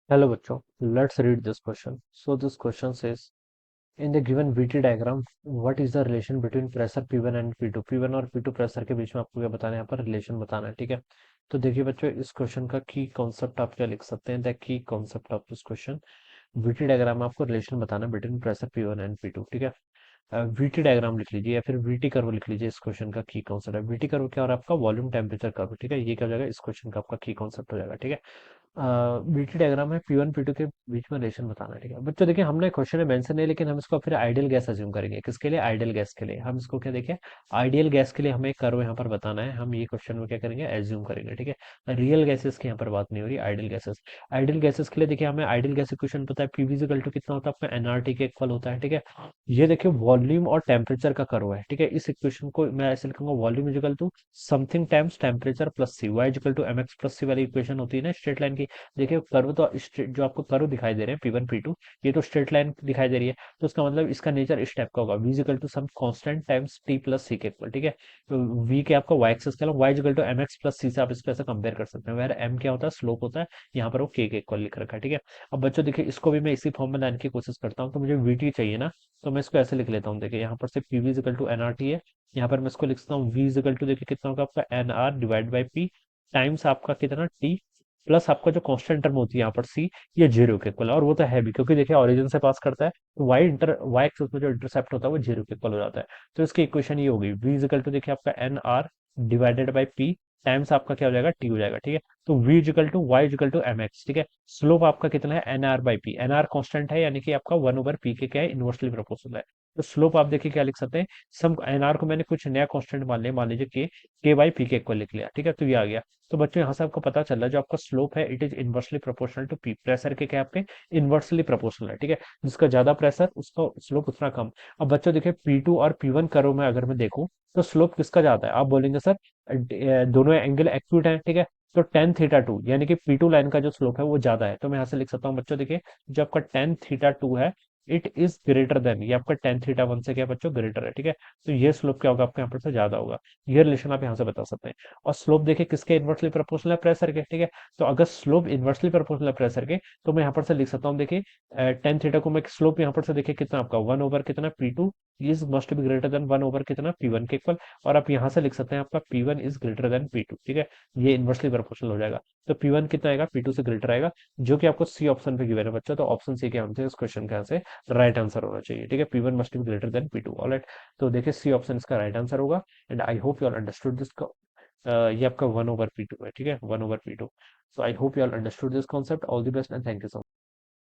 Hello बच्चों, let's read this question. So this question says, in the given VT diagram, what is the relation between pressure P1 and P2? P1 और P2 pressure के बीच में आपको क्या बताना है, यहाँ पर रिलेशन बताना है, ठीक है। तो देखिए बच्चों, इस क्वेश्चन का की कॉन्सेप्ट आप क्या लिख सकते हैं, the key concept of this question. VT diagram में आपको रिलेशन बताना है between pressure P1 and P2, ठीक है। वीटी डायग्राम लिख लीजिए या फिर वीटी कर्व लिख लीजिए। इस क्वेश्चन का की कॉन्सेप्ट है वीटी कर्व, क्या हो रहा है आपका वॉल्यूम टेम्परेचर कर्व, ठीक है। ये क्या हो जाएगा, इस क्वेश्चन का आपका की कॉन्सेप्ट हो जाएगा, ठीक है। बीटी डायग्राम है, P1 P2 के बीच में रिलेशन बताना है, ठीक है बच्चों। देखिए हमने क्वेश्चन में मेंशन नहीं, लेकिन हम इसको फिर आइडियल गैस अज्यूम करेंगे। किसके लिए? आइडियल गैस के लिए। हम इसको क्या देखिए, आइडियल गैस के लिए हमें एक कर्व यहाँ पर बताना है। हम ये क्वेश्चन में क्या करेंगे, एज्यूम करेंगे, ठीक है। रियल गैसेस की यहाँ पर बात नहीं हो रही, आइडियल गैसेस। आइडियल गैसेस के लिए देखिए, हमें आइडियल गैस इक्वेशन पता है, पीवी इक्वल टू कितना होता है आपका, एनआरटी के इक्वल होता है, ठीक है। ये देखिए वॉल्यूम और टेम्परेचर का कर्व है, ठीक है। इस इक्वेशन को मैं ऐसे लिखूंगा, volume equal to something times temperature plus C, Y equal to M x plus C वाली इक्वेशन होती है ना स्ट्रेट लाइन की। देखिए कर्व तो जो आपको कर्व दिखाई दे रहे हैं P1 P2, ये तो स्ट्रेट लाइन दिखाई दे रही है। तो इसका मतलब इसका नेचर इस टाइप का होगा, v equal to some constant times t plus c के इक्वल, ठीक है। तो v के आपका y एक्सिस का, y equal to M x plus c से आप इसको ऐसे कंपेयर कर सकते हैं। वेर m क्या होता है, स्लोप होता है। यहाँ पर वो k के इक्वल लिख रखा है, ठीक है। अब बच्चों देखिए, इसको भी मैं इसी फॉर्म में लाने की कोशिश करता हूँ। तो मुझे vt चाहिए ना, तो मैं इसको ऐसे लिख लेता हूँ। देखिए यहाँ पर से पीवी इक्वल टू एनआरटी है। यहाँ पर मैं इसको लिखता हूँ v इक्वल टू, देखिए कितना होगा आपका N R divide by P times आपका कितना टी, प्लस आपका जो कांस्टेंट टर्म होती है यहाँ पर सी, ये जीरो के इक्वल है। और वो तो है भी, क्योंकि देखिए ओरिजिन से पास करता है, तो वाई एक्सिस में जो इंटरसेप्ट होता है वो जीरो के इक्वल हो जाता है। तो इसकी इक्वेशन ये होगी, v इक्वल टू देखिए आपका N R divided by P times आपका क्या हो जाएगा, टी हो जाएगा, ठीक है। तो v equal to Y equal to M X, ठीक है। स्लोप आपका कितना है, N R by P, N R constant है, यानी कि आपका वन ओवर पी के क्या है, इनवर्सली प्रोपोर्शनल है। तो स्लोप आप देखिए क्या लिख सकते हैं, सम एन आर को मैंने कुछ नया कॉन्स्टेंट मान लीजिए के बाई पी के इक्वल लिख लिया, ठीक है। तो ये आ गया। तो बच्चों यहाँ से आपको पता चल रहा है, जो आपका स्लोप है it is inversely proportional to P, pressure के क्या आपके इनवर्सली प्रोपोर्शनल है, ठीक है। जिसका ज्यादा प्रेशर उसका स्लोप उतना कम। अब बच्चों देखिए P2 और P1 कर्व में अगर मैं देखूं, तो स्लोप किसका ज्यादा है, आप बोलेंगे सर दोनों एंगल एक्यूट है, ठीक है। तो टेन थीटा टू, यानी कि P2 लाइन का जो स्लोप है वो ज्यादा है। तो मैं यहाँ से लिख सकता हूँ बच्चों, देखिए जो आपका टेन थीटा टू है, इट इज ग्रेटर देन, ये आपका टेन थीटा वन से क्या है बच्चों, ग्रेटर है, ठीक है। तो ये स्लोप क्या होगा आपके यहाँ पर से ज्यादा होगा। ये रिलेशन आप यहाँ से बता सकते हैं। और स्लोप देखिए किसके इन्वर्सली प्रोपोर्शनल है, प्रेशर के, ठीक है। तो अगर स्लोप इन्वर्सली प्रोपोर्शनल है प्रेशर के, तो मैं यहाँ पर से लिख सकता हूँ, देखिए टेन थीटा को मैं स्लोप यहाँ पर से देखिए कितना आपका वन ओवर कितना P2 is must be greater than one over कितना P1 के इक्वल। और आप यहाँ से लिख सकते हैं आपका P1 is greater than P2, ठीक है। ये इन्वर्सली प्रोपोर्शनल हो जाएगा। तो P1 कितना आएगा, P2 से ग्रेटर आएगा, जो कि आपको सी ऑप्शन पे गिवन है बच्चों। तो ऑप्शन सी के आंसर इस क्वेश्चन का आंसर राइट आंसर होना चाहिए, ठीक है। P1 must be greater than P2, alright. तो देखिए सी ऑप्शन इसका राइट आंसर होगा। And I hope you all understood this. ये आपका वन ओवर P2 है, ठीक है, one over P2। So I hope you all understood this concept. All the best and thank you so